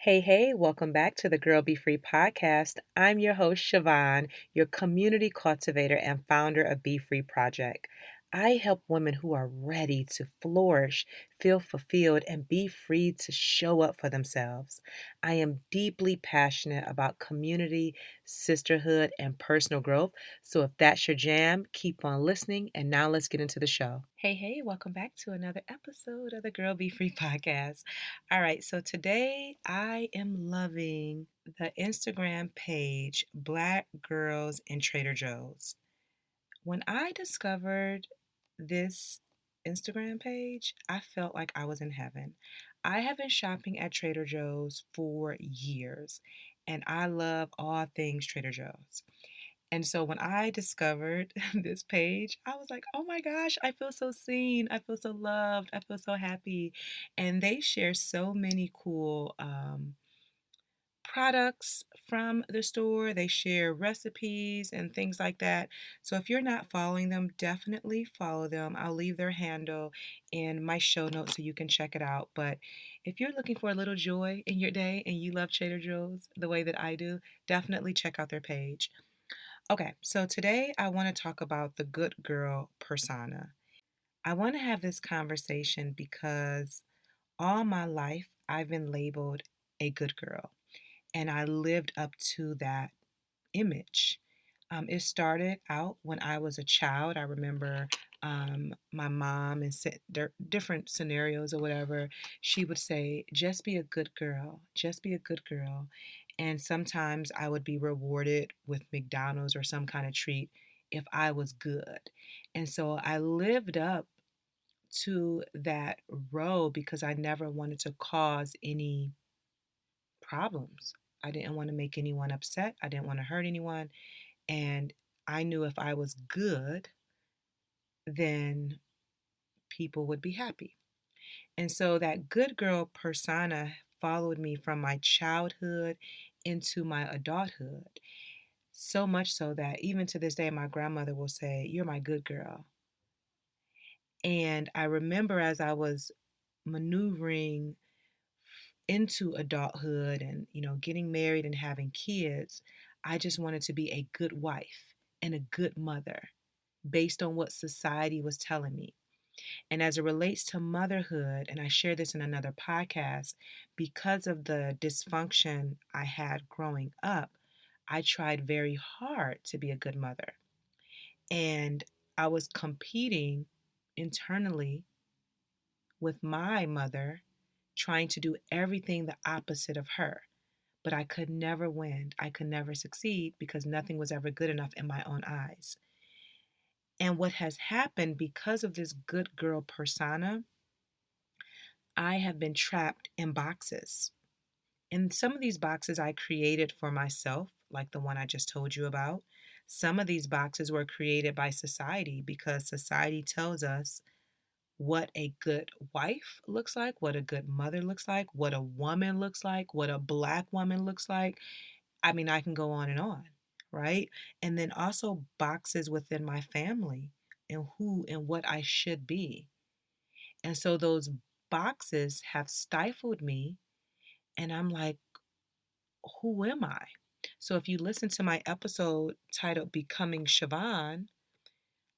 Hey, welcome back to the Girl Be Free podcast. I'm your host, Siobhan, your community cultivator and founder of Be Free Project. I help women who are ready to flourish, feel fulfilled, and be free to show up for themselves. I am deeply passionate about community, sisterhood, and personal growth. So if that's your jam, keep on listening. And now let's get into the show. Hey, welcome back to another episode of the Girl Be Free podcast. All right, so today I am loving the Instagram page Black Girls in Trader Joe's. When I discovered this Instagram page, I felt like I was in heaven. I have been shopping at Trader Joe's for years, and I love all things Trader Joe's. And so when I discovered this page, I was like, oh my gosh, I feel so seen. I feel so loved. I feel so happy. And they share so many cool products from the store. They share recipes and things like that. So if you're not following them, definitely follow them. I'll leave their handle in my show notes so you can check it out. But if you're looking for a little joy in your day and you love Trader Joe's the way that I do, definitely check out their page. Okay, so today I want to talk about the good girl persona. I want to have this conversation because all my life I've been labeled a good girl, and I lived up to that image. It started out when I was a child. I remember my mom in different scenarios or whatever, she would say, just be a good girl, just be a good girl. And sometimes I would be rewarded with McDonald's or some kind of treat if I was good. And so I lived up to that role because I never wanted to cause any problems. I didn't want to make anyone upset. I didn't want to hurt anyone. And I knew if I was good, then people would be happy. And so that good girl persona followed me from my childhood into my adulthood. So much so that even to this day, my grandmother will say, "You're my good girl." And I remember as I was maneuvering into adulthood and, getting married and having kids, I just wanted to be a good wife and a good mother based on what society was telling me. And as it relates to motherhood, and I share this in another podcast, because of the dysfunction I had growing up, I tried very hard to be a good mother. And I was competing internally with my mother, trying to do everything the opposite of her. But I could never win. I could never succeed because nothing was ever good enough in my own eyes. And what has happened because of this good girl persona, I have been trapped in boxes. And some of these boxes I created for myself, like the one I just told you about. Some of these boxes were created by society because society tells us what a good wife looks like, what a good mother looks like, what a woman looks like, what a black woman looks like. I mean, I can go on, right? And then also boxes within my family and who and what I should be. And so those boxes have stifled me, and I'm like, who am I? So if you listen to my episode titled Becoming Siobhan,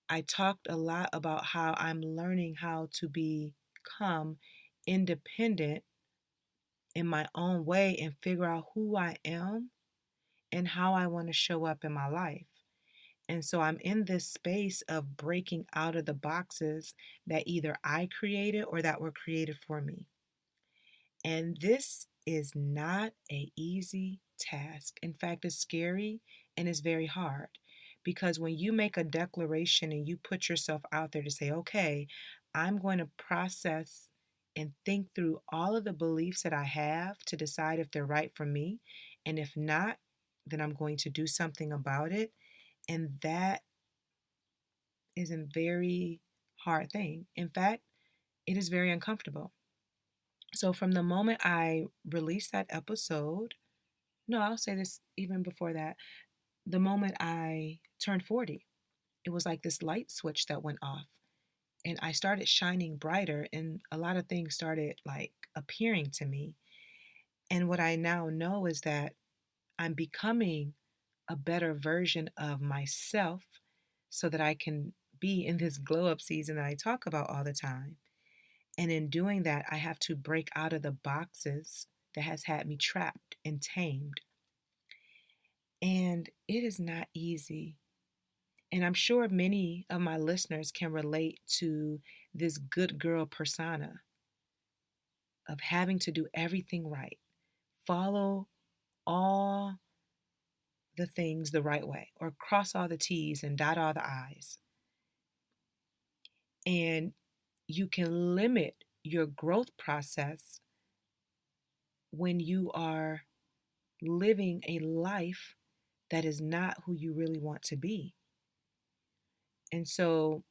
I talked a lot about how I'm learning how to become independent in my own way and figure out who I am and how I want to show up in my life. And so I'm in this space of breaking out of the boxes that either I created or that were created for me. And this is not a easy task. In fact, it's scary and it's very hard because when you make a declaration and you put yourself out there to say, okay, I'm going to process and think through all of the beliefs that I have to decide if they're right for me. And if not, then I'm going to do something about it. And that is a very hard thing. In fact, it is very uncomfortable. So from the moment I released that episode, no, I'll say this even before that, the moment I turned 40, it was like this light switch that went off and I started shining brighter and a lot of things started like appearing to me. And what I now know is that I'm becoming a better version of myself so that I can be in this glow up season that I talk about all the time. And in doing that, I have to break out of the boxes that has had me trapped and tamed. And it is not easy. And I'm sure many of my listeners can relate to this good girl persona of having to do everything right, follow all the things the right way, or cross all the T's and dot all the I's. And you can limit your growth process when you are living a life that is not who you really want to be. And so,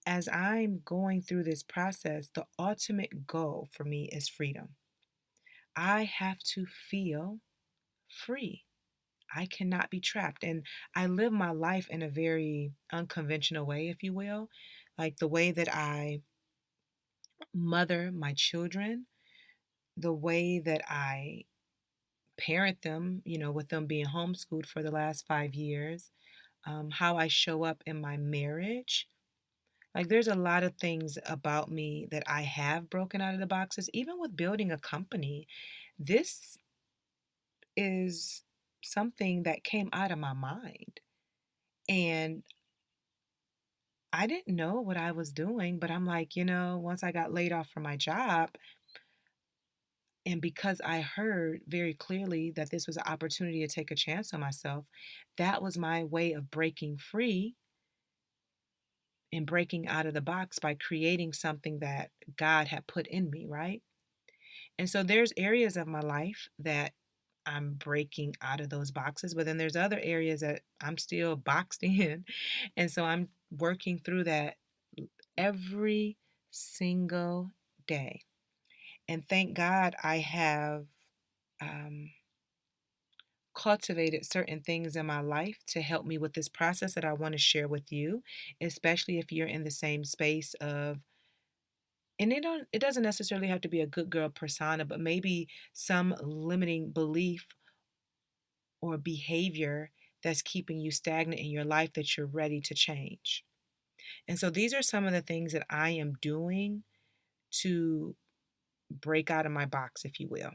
as I'm going through this process, the ultimate goal for me is freedom. I have to feel free. I cannot be trapped. And I live my life in a very unconventional way, if you will. Like the way that I mother my children, the way that I parent them, with them being homeschooled for the last 5 years, how I show up in my marriage. Like, there's a lot of things about me that I have broken out of the boxes, even with building a company. This is something that came out of my mind. And I didn't know what I was doing, but I'm like, once I got laid off from my job, and because I heard very clearly that this was an opportunity to take a chance on myself, that was my way of breaking free and breaking out of the box by creating something that God had put in me, right? And so there's areas of my life that I'm breaking out of those boxes, but then there's other areas that I'm still boxed in. And so I'm working through that every single day. And thank God I have um, cultivated certain things in my life to help me with this process that I want to share with you, especially if you're in the same space of, and it doesn't necessarily have to be a good girl persona, but maybe some limiting belief or behavior that's keeping you stagnant in your life that you're ready to change. And so these are some of the things that I am doing to break out of my box, if you will.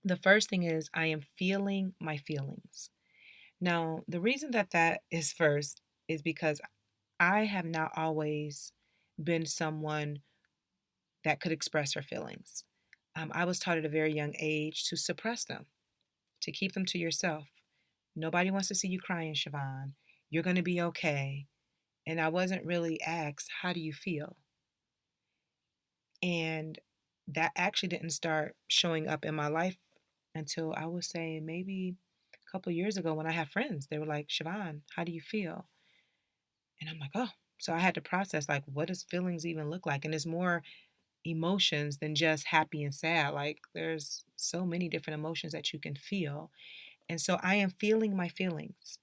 The first thing is I am feeling my feelings. Now, the reason that that is first is because I have not always been someone that could express her feelings. I was taught at a very young age to suppress them, to keep them to yourself. Nobody wants to see you crying, Siobhan. You're going to be okay. And I wasn't really asked, how do you feel? And that actually didn't start showing up in my life until I would say maybe a couple of years ago when I had friends. They were like, Siobhan, how do you feel? And I'm like, oh. So I had to process, like, what does feelings even look like? And it's more emotions than just happy and sad. Like, there's so many different emotions that you can feel. And so I am feeling my feelings.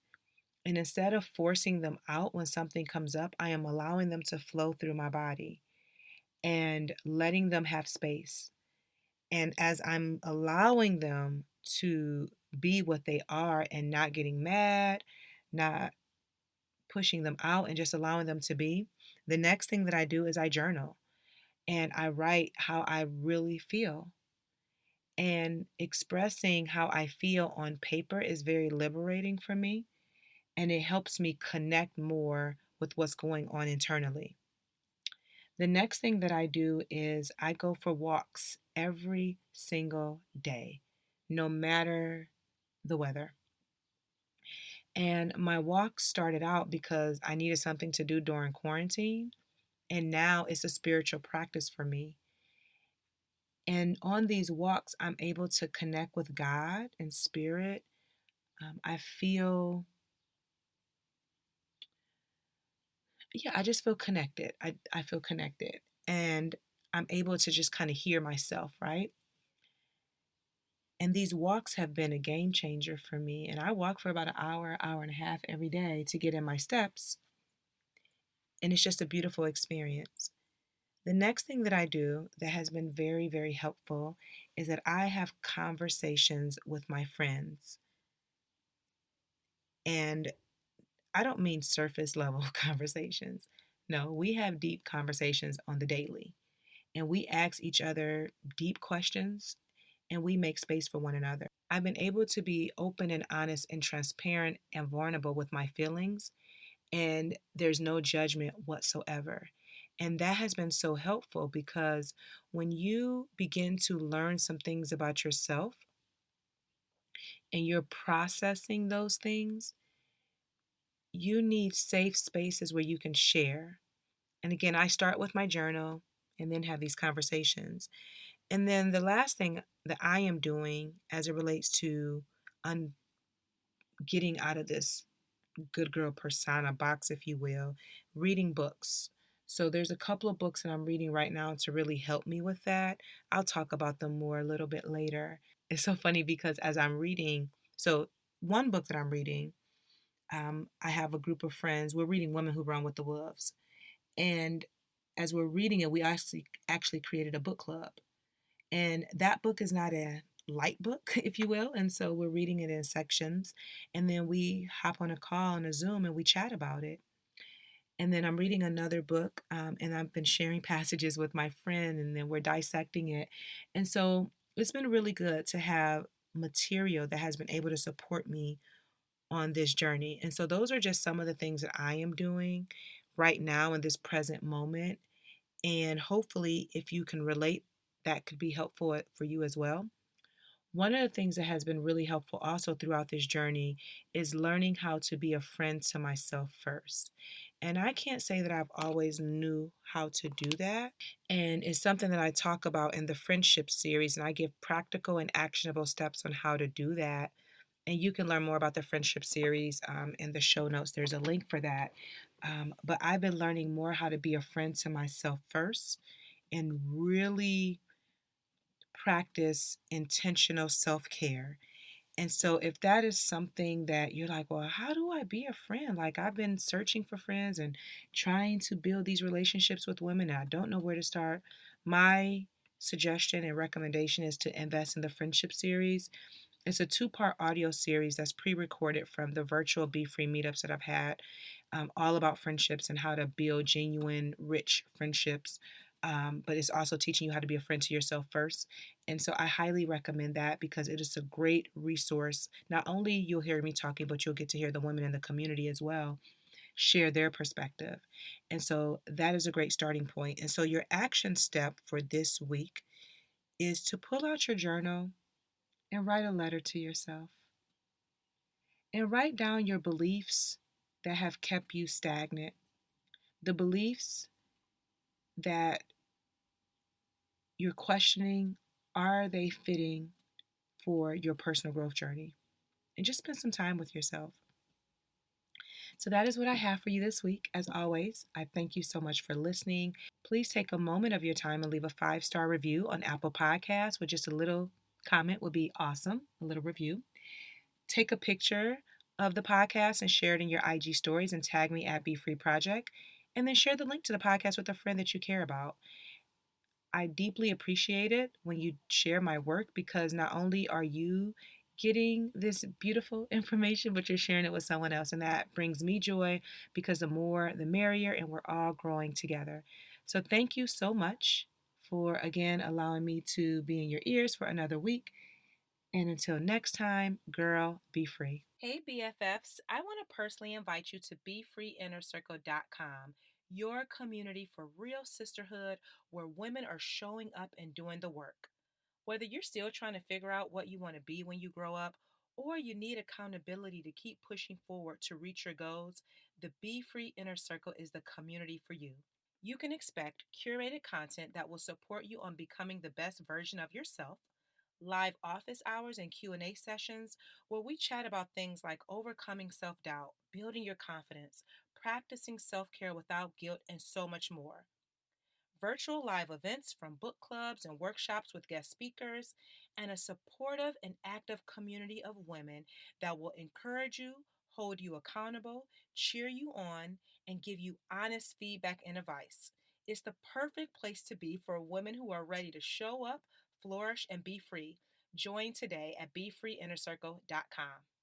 And instead of forcing them out when something comes up, I am allowing them to flow through my body and letting them have space. And as I'm allowing them to be what they are and not getting mad, not pushing them out, and just allowing them to be, the next thing that I do is I journal and I write how I really feel. And expressing how I feel on paper is very liberating for me, and it helps me connect more with what's going on internally. The next thing that I do is I go for walks every single day, no matter the weather. And my walk started out because I needed something to do during quarantine, and now it's a spiritual practice for me. And on these walks, I'm able to connect with God and spirit. I feel, yeah, I just feel connected. I feel connected. And I'm able to just kind of hear myself, right? And these walks have been a game changer for me. And I walk for about an hour, hour and a half every day to get in my steps. And it's just a beautiful experience. The next thing that I do that has been very, very helpful is that I have conversations with my friends. And I don't mean surface level conversations. No, we have deep conversations on the daily. And we ask each other deep questions and we make space for one another. I've been able to be open and honest and transparent and vulnerable with my feelings, and there's no judgment whatsoever. And that has been so helpful because when you begin to learn some things about yourself and you're processing those things, you need safe spaces where you can share. And again, I start with my journal and then have these conversations. And then the last thing that I am doing as it relates to un- getting out of this good girl persona box, if you will, reading books. So there's a couple of books that I'm reading right now to really help me with that. I'll talk about them more a little bit later. It's so funny because as I'm reading, so one book that I'm reading, I have a group of friends. We're reading Women Who Run with the Wolves, and as we're reading it, we actually created a book club. And that book is not a light book, if you will. And so we're reading it in sections. And then we hop on a call on a Zoom and we chat about it. And then I'm reading another book, and I've been sharing passages with my friend, and then we're dissecting it. And so it's been really good to have material that has been able to support me on this journey. And so those are just some of the things that I am doing right now in this present moment. And hopefully, if you can relate, that could be helpful for you as well. One of the things that has been really helpful also throughout this journey is learning how to be a friend to myself first. And I can't say that I've always knew how to do that. And it's something that I talk about in the friendship series, and I give practical and actionable steps on how to do that. And you can learn more about the friendship series in the show notes. There's a link for that. But I've been learning more how to be a friend to myself first and really practice intentional self care. And so, if that is something that you're like, well, how do I be a friend? Like, I've been searching for friends and trying to build these relationships with women, and I don't know where to start. My suggestion and recommendation is to invest in the friendship series. It's a two-part audio series that's pre-recorded from the virtual Be Free meetups that I've had, all about friendships and how to build genuine, rich friendships. But it's also teaching you how to be a friend to yourself first. And so I highly recommend that because it is a great resource. Not only you'll hear me talking, but you'll get to hear the women in the community as well share their perspective. And so that is a great starting point. And so your action step for this week is to pull out your journal and write a letter to yourself. And write down your beliefs that have kept you stagnant, the beliefs that you're questioning, are they fitting for your personal growth journey? And just spend some time with yourself. So, that is what I have for you this week. As always, I thank you so much for listening. Please take a moment of your time and leave a 5-star review on Apple Podcasts with just a little comment would be awesome, a little review. Take a picture of the podcast and share it in your IG stories and tag me at Be Free Project. And then share the link to the podcast with a friend that you care about. I deeply appreciate it when you share my work because not only are you getting this beautiful information, but you're sharing it with someone else. And that brings me joy because the more, the merrier, and we're all growing together. So thank you so much for, again, allowing me to be in your ears for another week. And until next time, girl, be free. Hey, BFFs, I want to personally invite you to BeFreeInnerCircle.com, your community for real sisterhood where women are showing up and doing the work. Whether you're still trying to figure out what you want to be when you grow up, or you need accountability to keep pushing forward to reach your goals, the Be Free Inner Circle is the community for you. You can expect curated content that will support you on becoming the best version of yourself, live office hours and Q&A sessions where we chat about things like overcoming self-doubt, building your confidence, practicing self-care without guilt, and so much more. Virtual live events from book clubs and workshops with guest speakers, and a supportive and active community of women that will encourage you, hold you accountable, cheer you on, and give you honest feedback and advice. It's the perfect place to be for women who are ready to show up, flourish, and be free. Join today at BeFreeInnerCircle.com.